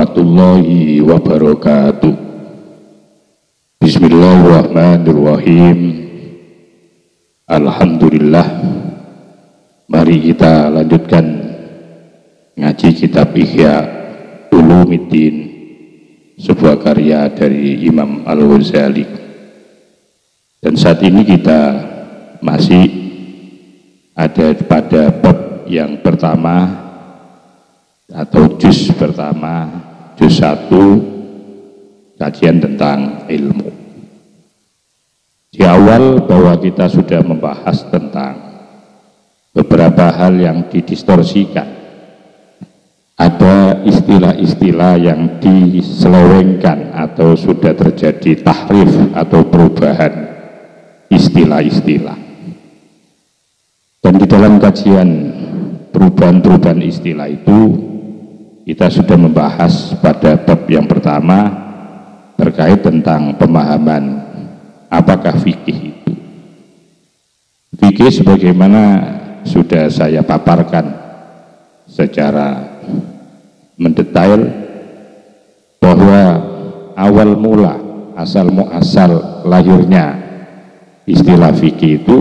warahmatullahi wabarakatuh. Bismillahirrahmanirrahim. Alhamdulillah. Mari kita lanjutkan ngaji kitab Ihya Ulumuddin, sebuah karya dari Imam Al-Ghazali. Dan saat ini kita masih ada pada bab yang pertama atau juz pertama, juz 1, kajian tentang ilmu. Di awal bahwa kita sudah membahas tentang beberapa hal yang didistorsikan, ada istilah-istilah yang diselewengkan atau sudah terjadi tahrif atau perubahan istilah-istilah. Dan di dalam kajian perubahan-perubahan istilah itu kita sudah membahas pada bab yang pertama terkait tentang pemahaman apakah fikih itu. Fikih sebagaimana sudah saya paparkan secara mendetail bahwa awal mula, asal muasal lahirnya istilah fikih itu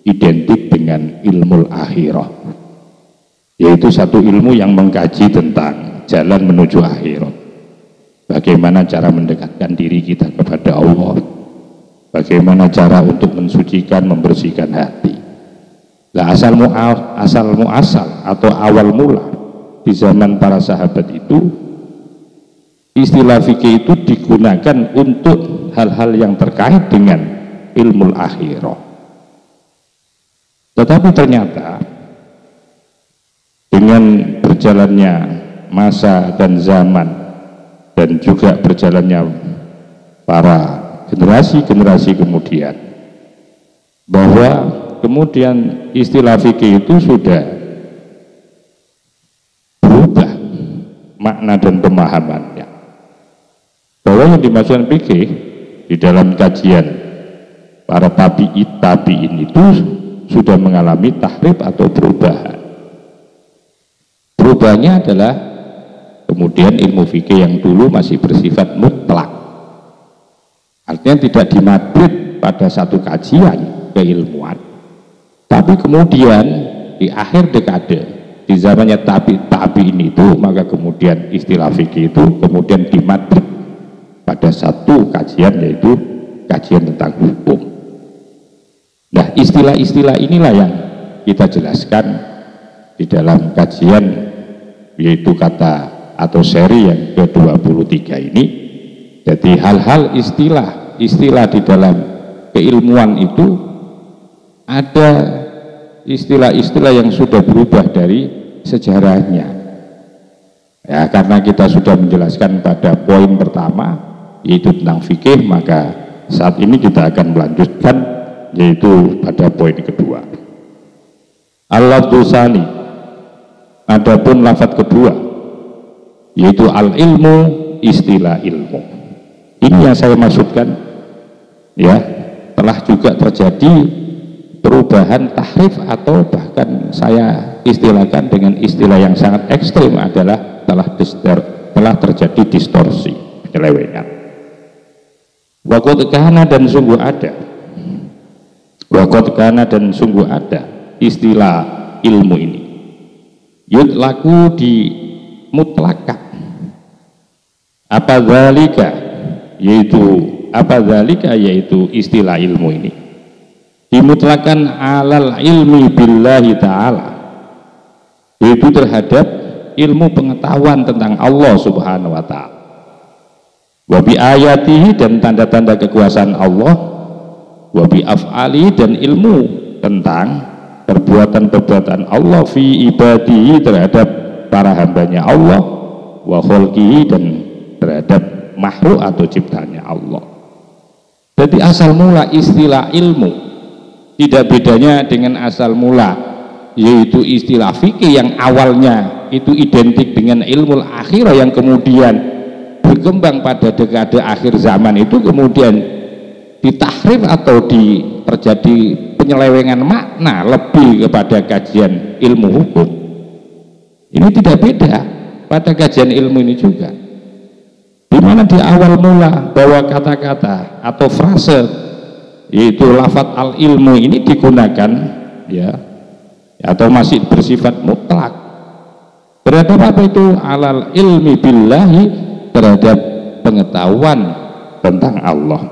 identik dengan ilmu akhirah, yaitu satu ilmu yang mengkaji tentang jalan menuju akhirat. Bagaimana cara mendekatkan diri kita kepada Allah, bagaimana cara untuk mensucikan, membersihkan hati. Nah, asal muasal atau awal mula di zaman para sahabat itu, istilah fikih itu digunakan untuk hal-hal yang terkait dengan ilmu akhirah. Tetapi ternyata dengan berjalannya masa dan zaman dan juga berjalannya para generasi-generasi kemudian, bahwa kemudian istilah fikih itu sudah berubah makna dan pemahamannya. Bahwa yang dimaksudkan fikih di dalam kajian para tabi'in itu sudah mengalami tahrif atau perubahan. Perubahannya adalah kemudian ilmu fikih yang dulu masih bersifat mutlak, artinya tidak dimadrid pada satu kajian keilmuan, tapi kemudian di akhir dekade di zamannya tabi'in itu, maka kemudian istilah fikih itu kemudian dimadrid pada satu kajian, yaitu kajian tentang hukum. Nah, istilah-istilah inilah yang kita jelaskan di dalam kajian, yaitu kata atau seri yang ke-23 ini. Jadi hal-hal istilah di dalam keilmuan itu ada istilah-istilah yang sudah berubah dari sejarahnya. Ya, karena kita sudah menjelaskan pada poin pertama yaitu tentang fikih, maka saat ini kita akan melanjutkan yaitu pada poin kedua. Al-lafdzu tsani, adapun lafaz kedua yaitu al-ilmu, istilah ilmu. Ini yang saya maksudkan, ya, telah juga terjadi perubahan tahrif atau bahkan saya istilahkan dengan istilah yang sangat ekstrim adalah telah terjadi distorsi, penyelewengan. Waqad kana, dan sungguh ada, waqad kana, dan sungguh ada istilah ilmu ini yutlaku di mutlakan. Apa zalika, yaitu istilah ilmu ini dimutlakan alal ilmi billahi ta'ala, yaitu terhadap ilmu pengetahuan tentang Allah subhanahu wa ta'ala, wa bi ayatihi, dan tanda-tanda kekuasaan Allah, wa bi af'ali, dan ilmu tentang perbuatan-perbuatan Allah, fi ibadihi, terhadap para hambanya Allah, wa khalqihi, dan terhadap makhluk atau ciptanya Allah. Jadi asal mula istilah ilmu tidak bedanya dengan asal mula yaitu istilah fikih yang awalnya itu identik dengan ilmu akhirah, yang kemudian berkembang pada dekade akhir zaman itu kemudian ditahrif atau terjadi penyelewengan makna lebih kepada kajian ilmu hukum. Ini tidak beda, pada kajian ilmu ini juga, di mana di awal mula bahwa kata-kata atau frase yaitu lafadz al ilmu ini digunakan ya atau masih bersifat mutlak terhadap apa itu alal ilmi billahi, terhadap pengetahuan tentang Allah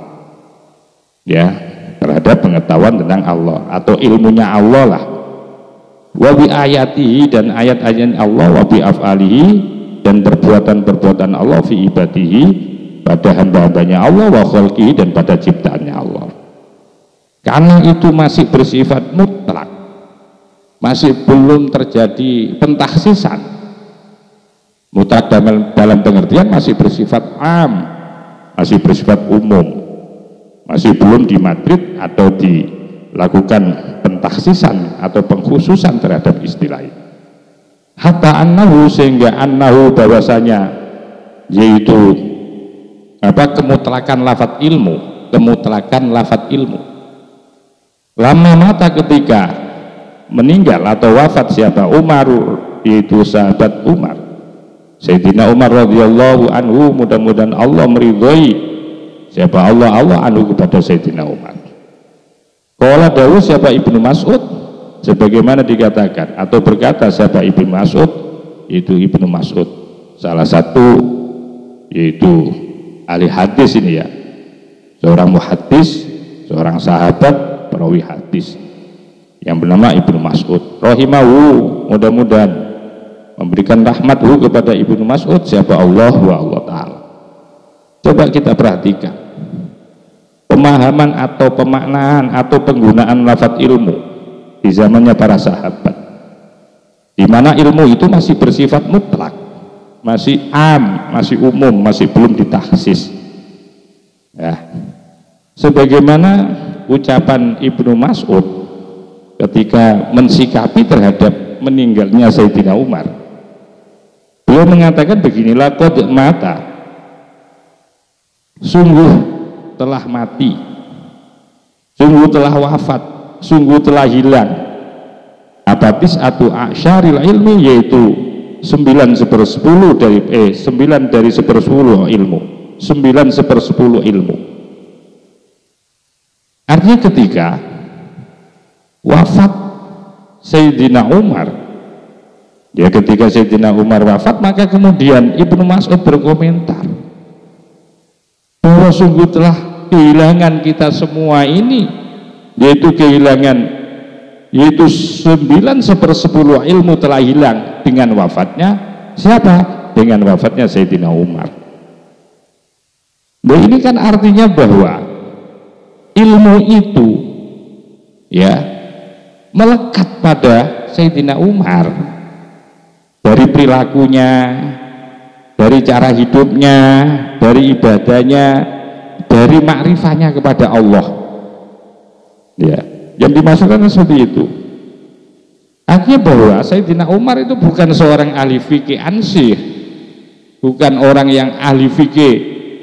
ya, terhadap pengetahuan tentang Allah atau ilmunya Allah lah, wa bi ayatihi, dan ayat-ayat Allah, wa bi af'alihi, dan perbuatan-perbuatan Allah, fi ibadihi, pada hamba-hambanya Allah, wa khalqihi, dan pada ciptaannya Allah. Karena itu masih bersifat mutlak, masih belum terjadi pentakhsisan. Mutlak dalam pengertian masih bersifat am, masih bersifat umum, masih belum dimatrid atau dilakukan pentakhsisan atau pengkhususan terhadap istilah ini. Hatta annahu, sehingga annahu, bahwasanya yaitu kemutlakan lafadz ilmu, kemutlakan lafadz ilmu. Lama mata, ketika meninggal atau wafat siapa? Umar, yaitu sahabat Umar, Sayyidina Umar radhiyallahu anhu, mudah-mudahan Allah meridhai siapa? Allah anhu kepada Sayyidina Umar. Qala dawu siapa? Ibnu Mas'ud, sebagaimana dikatakan atau berkata siapa? Ibnu Mas'ud, itu Ibnu Mas'ud salah satu yaitu ahli hadis ini ya, seorang muhaddis, seorang sahabat perawi hadis yang bernama Ibnu Mas'ud rahimahu, mudah-mudahan memberikan rahmathu kepada Ibnu Mas'ud siapa? Allah wa Allah Ta'ala. Coba kita perhatikan pemahaman atau pemaknaan atau penggunaan lafadz ilmu di zamannya para sahabat, di mana ilmu itu masih bersifat mutlak, masih am, masih umum, masih belum ditakhsis ya. Sebagaimana ucapan Ibnu Mas'ud ketika mensikapi terhadap meninggalnya Sayyidina Umar, beliau mengatakan beginilah, qad mata, sungguh telah mati, sungguh telah wafat, sungguh telah hilang abatis atau asyaril ilmi, yaitu 9/10 dari 9 dari 10 ilmu, 9/10 ilmu. Artinya ketika wafat Sayyidina Umar ya, ketika Sayyidina Umar wafat, maka kemudian Ibnu Mas'ud berkomentar bahwa sungguh telah kehilangan kita semua ini, yaitu kehilangan, yaitu 9/10 ilmu telah hilang dengan wafatnya siapa? Dengan wafatnya Sayyidina Umar. Nah, ini kan artinya bahwa ilmu itu ya melekat pada Sayyidina Umar, dari perilakunya, dari cara hidupnya, dari ibadahnya, dari makrifahnya kepada Allah ya, yang dimaksudkan seperti itu. Artinya bahwa Sayyidina Umar itu bukan seorang ahli fikih ansih, bukan orang yang ahli fikih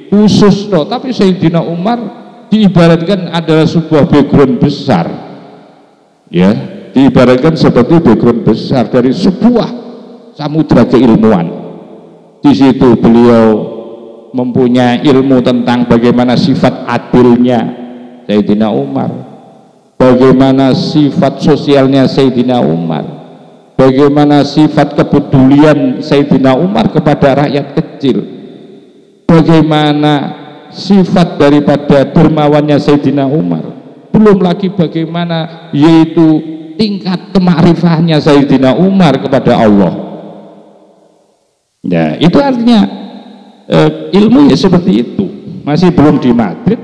khusus toh, tapi Sayyidina Umar diibaratkan adalah sebuah background besar ya, diibaratkan seperti background besar dari sebuah samudra keilmuan. Di situ beliau mempunyai ilmu tentang bagaimana sifat adilnya Sayyidina Umar, bagaimana sifat sosialnya Sayyidina Umar, bagaimana sifat kepedulian Sayyidina Umar kepada rakyat kecil, bagaimana sifat daripada dermawannya Sayyidina Umar, belum lagi bagaimana yaitu tingkat kemakrifahnya Sayyidina Umar kepada Allah ya. Itu artinya ilmu ya seperti itu, masih belum dimatrid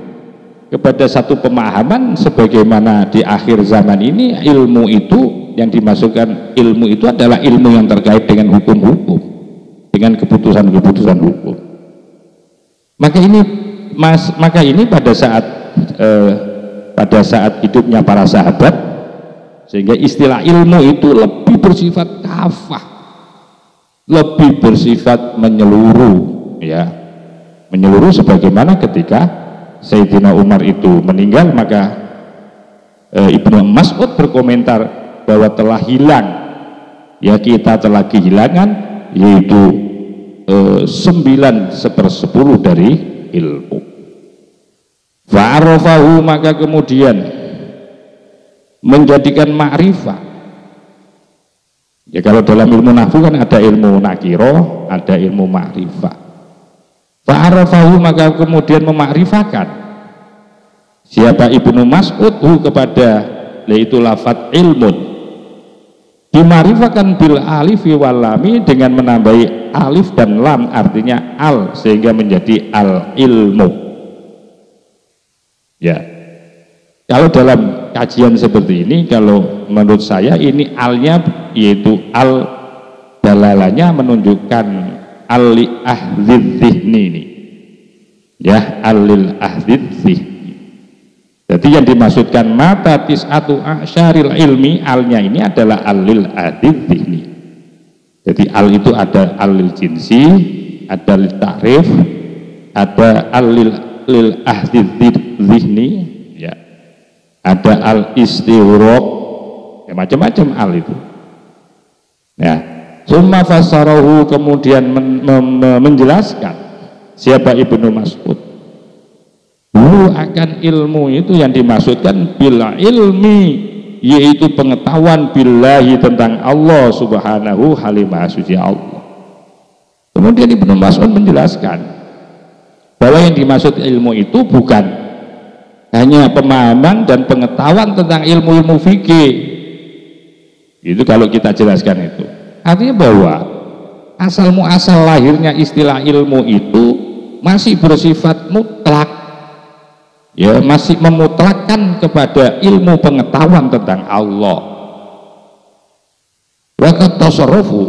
kepada satu pemahaman sebagaimana di akhir zaman ini ilmu itu yang dimasukkan, ilmu itu adalah ilmu yang terkait dengan hukum-hukum, dengan keputusan-keputusan hukum. Maka ini pada saat hidupnya para sahabat, sehingga istilah ilmu itu lebih bersifat kafah, lebih bersifat menyeluruh ya, menyeluruh. Sebagaimana ketika Sayyidina Umar itu meninggal, maka Ibnu Mas'ud berkomentar bahwa telah hilang ya, kita telah kehilangan yaitu 9/10 dari ilmu. Fa'arafahu, maka kemudian menjadikan ma'rifah. Ya kalau dalam ilmu nahwu kan ada ilmu nakiro, ada ilmu ma'rifah. Fa'arafahu, maka kemudian memakrifakan siapa Ibnu Mas'ud kepada, yaitu lafadz ilmun, dimarifakan bil alifi wal lami, dengan menambahi alif dan lam, artinya al, sehingga menjadi al ilmu. Ya, kalau dalam kajian seperti ini, kalau menurut saya ini alnya, yaitu al dalalanya menunjukkan al-li ahdzidz dzihni ini. Ya, al-lil ahdzidz dzihni. Jadi yang dimaksudkan mata tis'atu asyaril ilmi, alnya ini adalah al-lil ahdzidz dzihni. Jadi al itu ada al-lil jinsi, ada lil ta'rif, ada al-lil ahdzidz dzihni, ya, ada al-istighraq, ya, macam-macam al itu. Ya, summa fassarahu, kemudian menjelaskan siapa Ibnu Mas'ud dulu akan ilmu itu yang dimaksudkan bila ilmi, yaitu pengetahuan billahi, tentang Allah subhanahu halimah suci Allah. Kemudian Ibnu Mas'ud menjelaskan bahwa yang dimaksud ilmu itu bukan hanya pemahaman dan pengetahuan tentang ilmu-ilmu fikih. Itu kalau kita jelaskan itu, artinya bahwa asal muasal lahirnya istilah ilmu itu masih bersifat mutlak, ya, masih memutlakkan kepada ilmu pengetahuan tentang Allah. Waqad tasarrufu,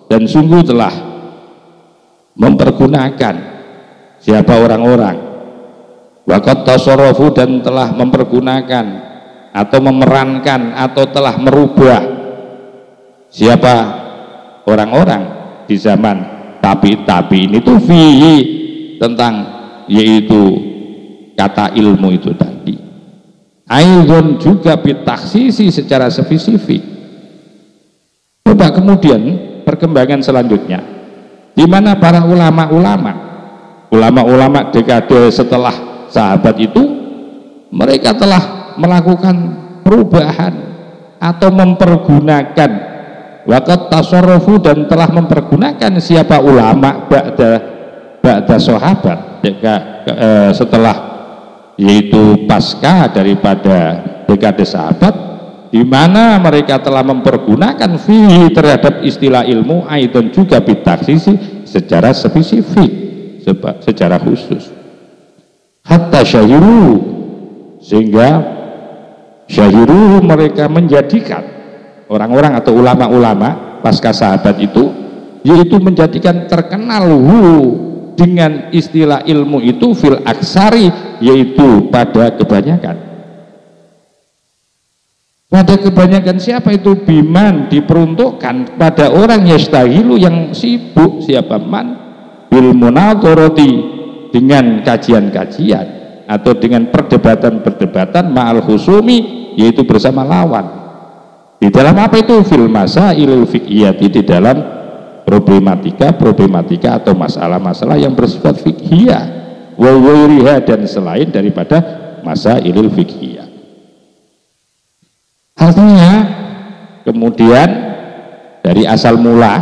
dan sungguh telah mempergunakan siapa orang-orang, waqad tasarrufu, dan telah mempergunakan atau memerankan atau telah merubah siapa orang-orang di zaman tabi'in itu fihi, tentang yaitu kata ilmu itu tadi. Aidon, juga bitakhsisi, secara spesifik. Coba kemudian perkembangan selanjutnya, di mana para ulama-ulama dekade setelah sahabat itu, mereka telah melakukan perubahan atau mempergunakan waqad tasarrufu, dan telah mempergunakan siapa ulama ba'da sahabat, setelah, yaitu pasca daripada dekade sahabat, di mana mereka telah mempergunakan fihi, terhadap istilah ilmu, aidon, juga bitakhsisi, secara spesifik, secara khusus. Hatta syahiru, sehingga syahiru, mereka menjadikan orang-orang atau ulama-ulama pasca sahabat itu, yaitu menjadikan terkenal dengan istilah ilmu itu fil aksari, yaitu pada kebanyakan. Pada kebanyakan siapa itu? Biman, diperuntukkan pada orang yastahilu, yang sibuk, siapa man, bil munadharati, dengan kajian-kajian atau dengan perdebatan-perdebatan, ma'al husumi, yaitu bersama lawan. Di dalam apa itu? Fil masailil fiqhiyati, di dalam problematika atau masalah-masalah yang bersifat fiqhiyah, wa ghairiha, dan selain daripada masailil fiqhiyah. Artinya kemudian dari asal mula,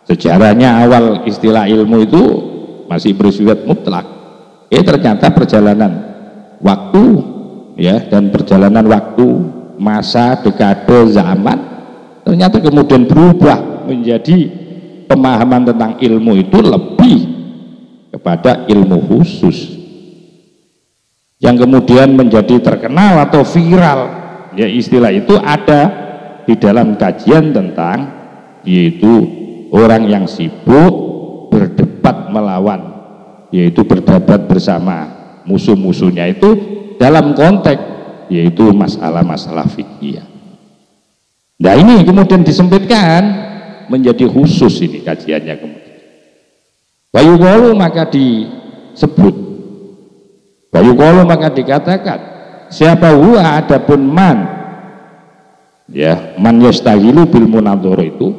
sejarahnya awal istilah ilmu itu masih bersifat mutlak. Ternyata perjalanan waktu, ya, dan perjalanan waktu, masa, dekade, zaman, ternyata kemudian berubah menjadi pemahaman tentang ilmu itu lebih kepada ilmu khusus, yang kemudian menjadi terkenal atau viral, ya, istilah itu ada di dalam kajian tentang, yaitu orang yang sibuk berdebat melawan, yaitu berdebat bersama musuh-musuhnya itu dalam konteks, yaitu masalah-masalah fikih. Nah, ini kemudian disempitkan menjadi khusus, ini kajiannya kemudian. Bayuqalu, maka disebut, bayuqalu, maka dikatakan, siapa huwa, adapun man, ya, man yastahilu bil munadhara, itu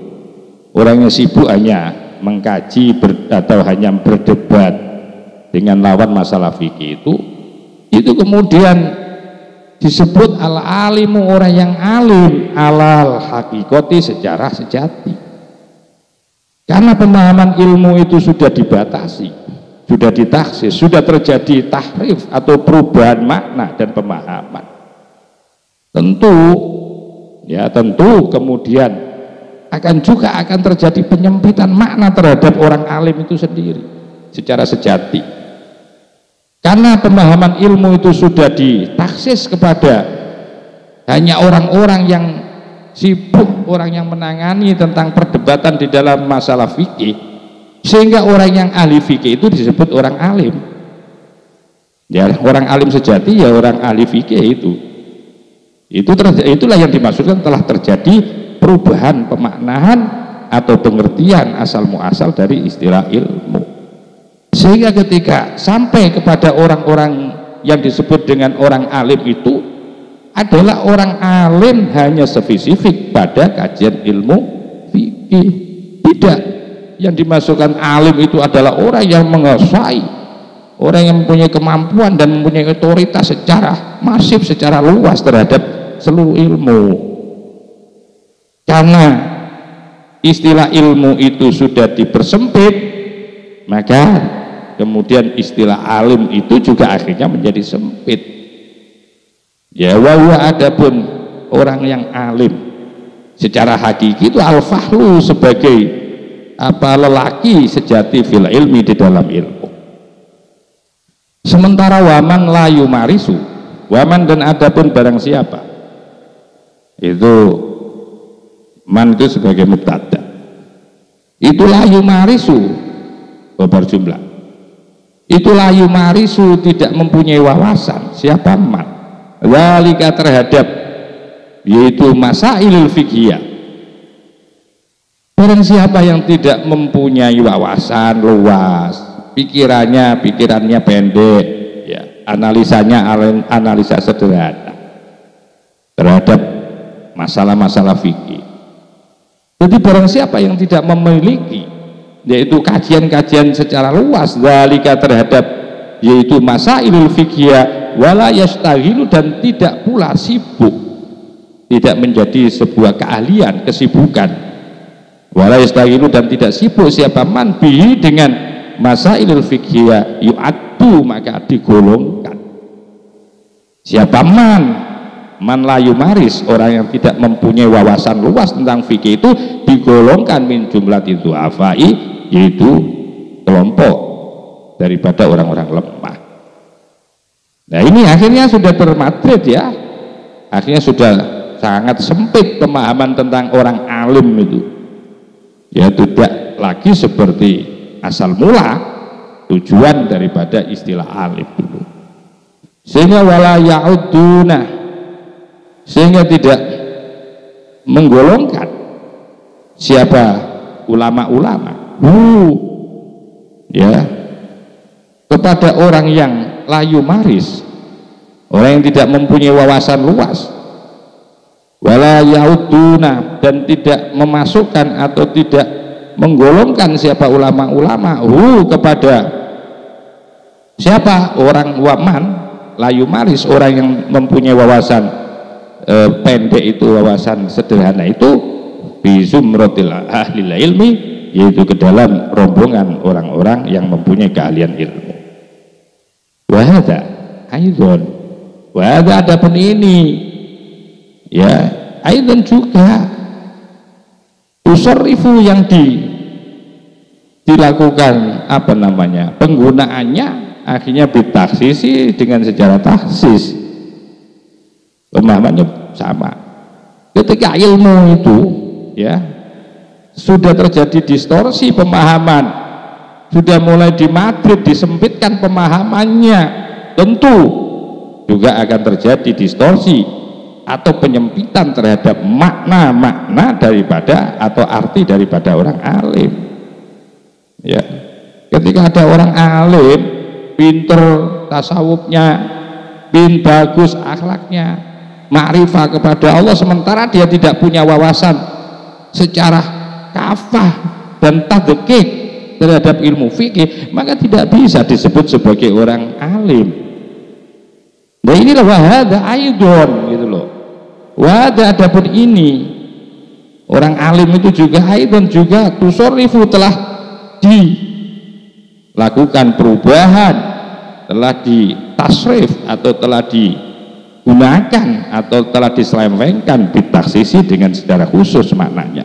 orang yang sibuk hanya mengkaji atau hanya berdebat dengan lawan masalah fikih itu kemudian disebut al-alimu, orang yang alim alal hakikoti, secara sejati. Karena pemahaman ilmu itu sudah dibatasi, sudah ditaksis, sudah terjadi tahrif atau perubahan makna dan pemahaman. Tentu kemudian akan terjadi penyempitan makna terhadap orang alim itu sendiri secara sejati. Karena pemahaman ilmu itu sudah ditaksis kepada hanya orang-orang yang sibuk, orang yang menangani tentang perdebatan di dalam masalah fikih, sehingga orang yang ahli fikih itu disebut orang alim. Ya, orang alim sejati ya orang ahli fikih itu. Itulah yang dimaksudkan telah terjadi perubahan pemaknaan atau pengertian asal muasal dari istilah ilmu. Sehingga ketika sampai kepada orang-orang yang disebut dengan orang alim itu adalah orang alim hanya spesifik pada kajian ilmu fikih. Tidak, yang dimasukkan alim itu adalah orang yang menguasai, orang yang mempunyai kemampuan dan mempunyai otoritas secara masif, secara luas terhadap seluruh ilmu. Karena istilah ilmu itu sudah dipersempit, maka kemudian istilah alim itu juga akhirnya menjadi sempit. Ya, wa adapun orang yang alim secara hakiki itu al-fahlu, sebagai lelaki sejati fil ilmi, di dalam ilmu. Sementara waman layu marisu, waman dan adapun barang siapa, itu man itu sebagai mubtada, itu layu marisu kabar jumlah, itu layu marisu tidak mempunyai wawasan. Siapa man? Walika terhadap yaitu masailul fiqhiyah. Barang siapa yang tidak mempunyai wawasan luas, pikirannya pendek, ya, analisanya analisa sederhana terhadap masalah-masalah fikih. Jadi barang siapa yang tidak memiliki yaitu kajian-kajian secara luas dzalika terhadap yaitu masailul fiqhiyah, wala yastaghilu, dan tidak pula sibuk, tidak menjadi sebuah keahlian, kesibukan, wala yastaghilu, dan tidak sibuk siapa man bihi dengan masailul fiqhiyah, yu'addu, maka digolongkan. Siapa man layu maris, orang yang tidak mempunyai wawasan luas tentang fikih itu digolongkan min jumlah itu afai, yaitu kelompok daripada orang-orang lemah. Nah, ini akhirnya sudah bermadrid, ya, akhirnya sudah sangat sempit pemahaman tentang orang alim itu, ya, tidak lagi seperti asal mula tujuan daripada istilah alim itu. Sehingga wala ya'uduna, sehingga tidak menggolongkan siapa ulama-ulama ya kepada orang yang layu maris, orang yang tidak mempunyai wawasan luas, wala yauduna, dan tidak memasukkan atau tidak menggolongkan siapa ulama-ulama kepada siapa orang waman layu maris, orang yang mempunyai wawasan pendek itu, wawasan sederhana itu, bizumratil ahli ilmi, yaitu ke dalam rombongan orang-orang yang mempunyai keahlian ilmu. Wahada aidon, wahada adapun ini, ya, aidon juga usarifu yang dilakukan penggunaannya akhirnya bitaksisi dengan secara taksis, pemahamannya sama. Ketika ilmu itu, ya, sudah terjadi distorsi pemahaman, sudah mulai dimadrid, disempitkan pemahamannya, tentu juga akan terjadi distorsi atau penyempitan terhadap makna-makna daripada atau arti daripada orang alim. Ya, ketika ada orang alim, pinter tasawufnya, bagus akhlaknya, ma'rifah kepada Allah, sementara dia tidak punya wawasan secara kafah dan tadqiq terhadap ilmu fikih, maka tidak bisa disebut sebagai orang alim. Nah inilah wahada aidon gitu loh. Wahada adapun ini orang alim itu juga aidon juga tusorifu telah dilakukan perubahan, telah ditasrif atau telah digunakan atau telah diselewengkan bitaksisi dengan secara khusus maknanya.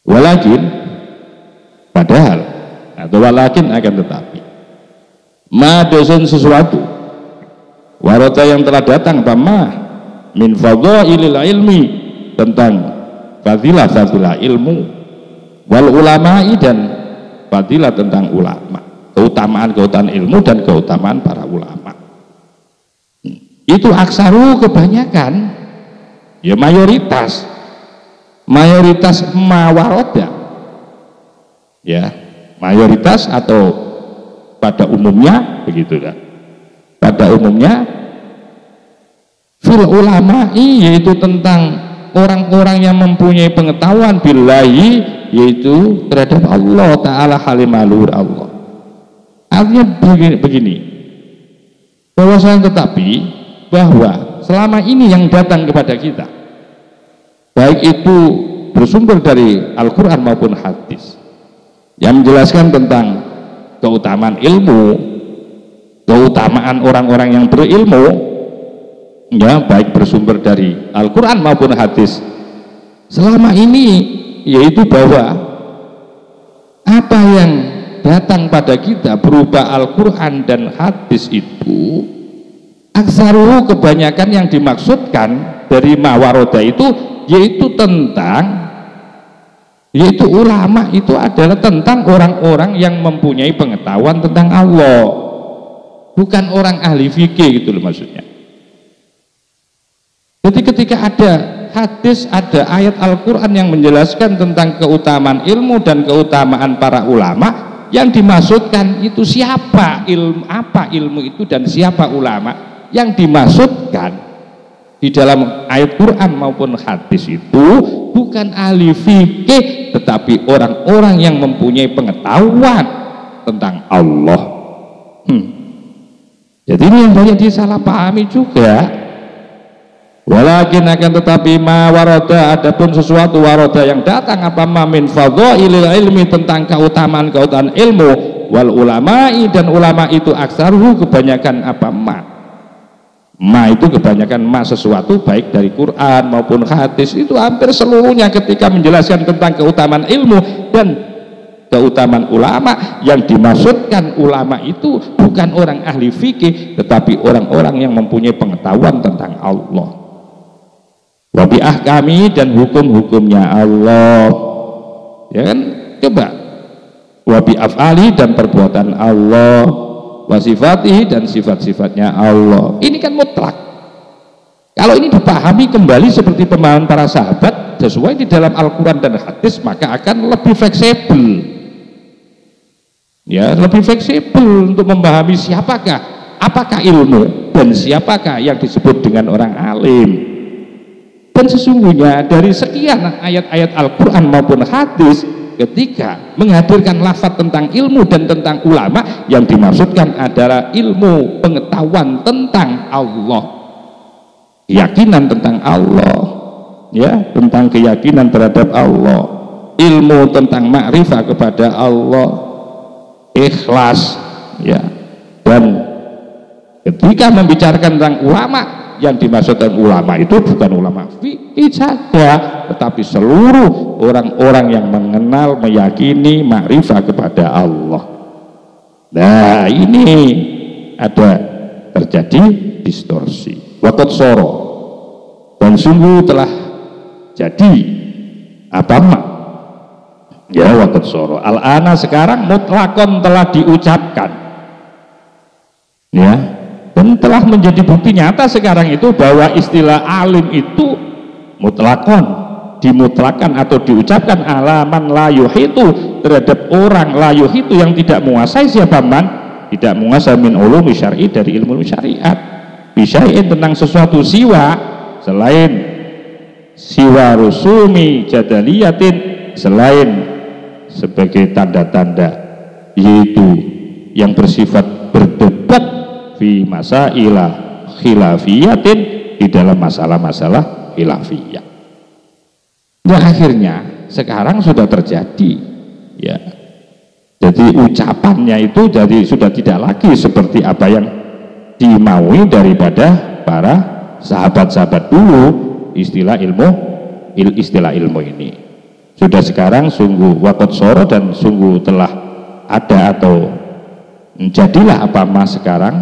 Walakin padahal atau walakin akan tetapi ma dosun sesuatu warata yang telah datang apa ma min fadhailil ilmi tentang fadilah ilmu wal ulama'i dan fadilah tentang ulama, keutamaan ilmu dan keutamaan para ulama. Itu aksaru kebanyakan ya mayoritas mawaroda ya mayoritas atau pada umumnya begitu kan, pada umumnya fil ulama'i yaitu tentang orang-orang yang mempunyai pengetahuan billahi yaitu terhadap Allah Ta'ala halimalur Allah. Artinya begini bahwasanya tetapi bahwa selama ini yang datang kepada kita baik itu bersumber dari Al-Quran maupun hadis yang menjelaskan tentang keutamaan ilmu, keutamaan orang-orang yang berilmu ya, baik bersumber dari Al-Quran maupun hadis selama ini, yaitu bahwa apa yang datang pada kita berupa Al-Quran dan hadis itu aksaruhu kebanyakan yang dimaksudkan dari mawaroda itu yaitu ulama itu adalah tentang orang-orang yang mempunyai pengetahuan tentang Allah, bukan orang ahli fikih gitu loh maksudnya. Jadi ketika ada hadis, ada ayat Al-Quran yang menjelaskan tentang keutamaan ilmu dan keutamaan para ulama, yang dimaksudkan itu siapa apa ilmu itu dan siapa ulama yang dimaksudkan di dalam ayat Quran maupun hadis itu bukan ahli fikih tetapi orang-orang yang mempunyai pengetahuan tentang Allah. Jadi ini yang banyak disalahpahami juga. Walakin akan tetapi ma warada adapun sesuatu warada yang datang apa ma min fadhailil ilmi tentang keutamaan ilmu wal ulama'i dan ulama itu aksaruhu kebanyakan apa ma itu kebanyakan ma sesuatu baik dari Quran maupun hadis itu hampir seluruhnya ketika menjelaskan tentang keutamaan ilmu dan keutamaan ulama yang dimaksudkan ulama itu bukan orang ahli fikih tetapi orang-orang yang mempunyai pengetahuan tentang Allah. Wabi ahkami dan hukum-hukumnya Allah ya kan, coba wabi af'ali dan perbuatan Allah, wasifatihi dan sifat-sifatnya Allah, ini kan mutlak. Kalau ini dipahami kembali seperti pemahaman para sahabat sesuai di dalam Al-Quran dan hadis maka akan lebih fleksibel ya, lebih fleksibel untuk memahami apakah ilmu dan siapakah yang disebut dengan orang alim. Dan sesungguhnya dari sekian ayat-ayat Al-Quran maupun hadis ketika menghadirkan lafaz tentang ilmu dan tentang ulama yang dimaksudkan adalah ilmu pengetahuan tentang Allah, keyakinan tentang Allah ya, tentang keyakinan terhadap Allah, ilmu tentang ma'rifah kepada Allah, ikhlas ya. Dan ketika membicarakan tentang ulama yang dimaksudkan ulama itu bukan ulama fikih saja tetapi seluruh orang-orang yang mengenal, meyakini makrifah kepada Allah. Nah ini ada terjadi distorsi waqad soro dan sungguh telah jadi ya waqad soro al-ana sekarang mutlakon telah diucapkan ya, dan telah menjadi bukti nyata sekarang itu bahwa istilah alim itu mutlakon, dimutlakan atau diucapkan alaman layuhitu terhadap orang layuhitu yang tidak menguasai siapa man, tidak menguasai min ulumi syar'i dari ilmu syariat bisyai'in tentang sesuatu siwa selain siwa rusumi jadaliyatin selain sebagai tanda-tanda, yaitu yang bersifat berdebat fi masailah khilafiyatin, di dalam masalah-masalah khilafiyah. Nah akhirnya sekarang sudah terjadi, ya. Jadi ucapannya itu jadi sudah tidak lagi seperti apa yang dimaui daripada para sahabat-sahabat dulu. Istilah ilmu ini sudah sekarang sungguh waqad soro, dan sungguh telah ada atau jadilah apa ma sekarang,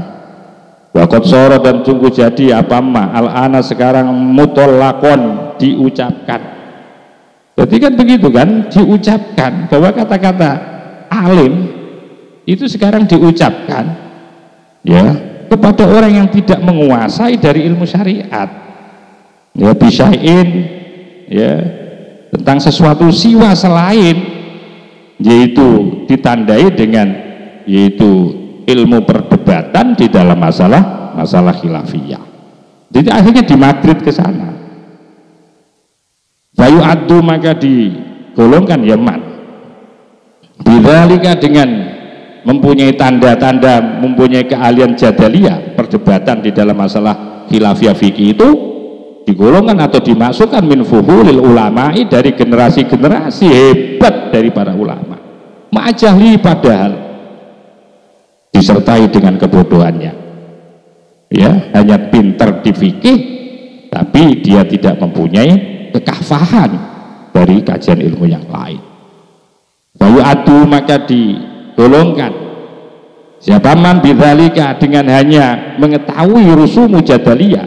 waqad soro, dan sungguh jadi apa ma al-ana sekarang mutolakon, diucapkan. Jadi kan begitu kan, diucapkan bahwa kata-kata alim itu sekarang diucapkan, ya, kepada orang yang tidak menguasai dari ilmu syariat, ya, bisain, ya, tentang sesuatu siwa selain, yaitu ditandai dengan yaitu ilmu perdebatan di dalam masalah khilafiyah. Jadi akhirnya di Madrid ke sana, bayu adu, maka digolongkan Yaman bidzalika, dengan mempunyai tanda-tanda, mempunyai keahlian jadaliyah, perdebatan di dalam masalah khilafiyah fikih itu digolongkan atau dimasukkan min fuhulil ulama'i, dari generasi-generasi hebat dari para ulama, ma'ajahli, padahal disertai dengan kebodohannya, ya, hanya pintar di fikih tapi dia tidak mempunyai kekafahan dari kajian ilmu yang lain. Bayu adu, maka digolongkan siapa man bidzalika, dengan hanya mengetahui rusumu jadaliyah,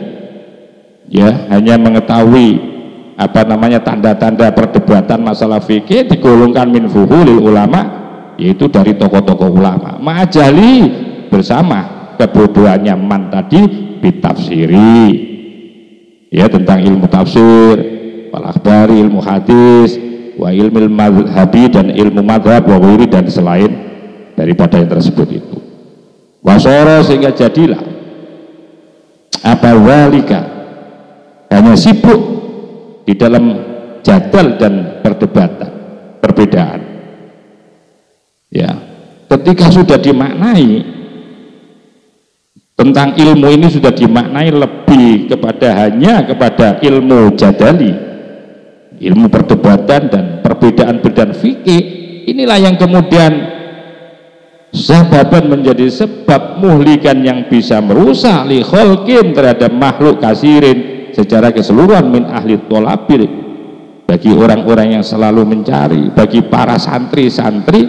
ya, hanya mengetahui apa namanya tanda-tanda perdebatan masalah fikih, digolongkan min fuhulil ulama, yaitu dari tokoh-tokoh ulama, ma'ajali, bersama kebodohannya man tadi, bitafsiri, ya, tentang ilmu tafsir, wal akhbari, ilmu hadis, wa ilmil madhabi, dan ilmu madhab, wa wiri, dan selain daripada yang tersebut itu. Wasoro, sehingga jadilah apa walika, hanya sibuk di dalam jadal dan perdebatan, perbedaan, ya. Ketika sudah dimaknai tentang ilmu ini, sudah dimaknai lebih hanya kepada ilmu jadali, ilmu perdebatan dan perbedaan-perbedaan fikih, inilah yang kemudian sababan menjadi sebab muhlikan, yang bisa merusak li kholkin, terhadap makhluk kasirin secara keseluruhan, min ahli tholabil, bagi orang-orang yang selalu mencari, bagi para santri-santri,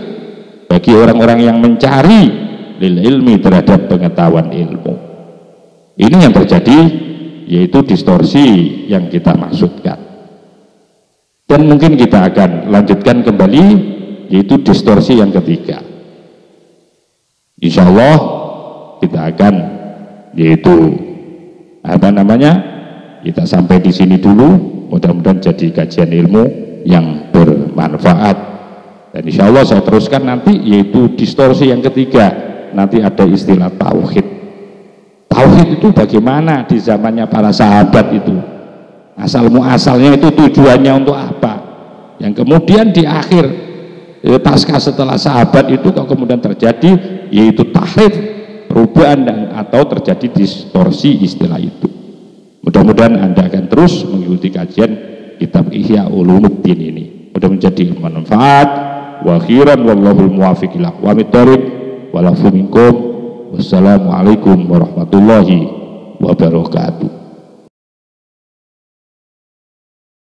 bagi orang-orang yang mencari lil ilmi, terhadap pengetahuan ilmu. Ini yang terjadi, yaitu distorsi yang kita maksudkan. Dan mungkin kita akan lanjutkan kembali, yaitu distorsi yang ketiga. Insya Allah kita akan, yaitu apa namanya, kita sampai di sini dulu. Mudah-mudahan jadi kajian ilmu yang bermanfaat. Dan insya Allah saya teruskan nanti, yaitu distorsi yang ketiga. Nanti ada istilah tauhid. Tauhid itu bagaimana di zamannya para sahabat itu, asal muasalnya itu tujuannya untuk apa, yang kemudian di akhir pasca setelah sahabat itu kok kemudian terjadi, yaitu tahrif, perubahan, dan atau terjadi distorsi istilah itu. Mudah-mudahan Anda akan terus mengikuti kajian kitab Ihya Ulumuddin ini, mudah menjadi manfaat. Wa khairan wallahul muwaffiq ila aqwamit thoriq, walafu minkum. Wassalamualaikum warahmatullahi wabarakatuh.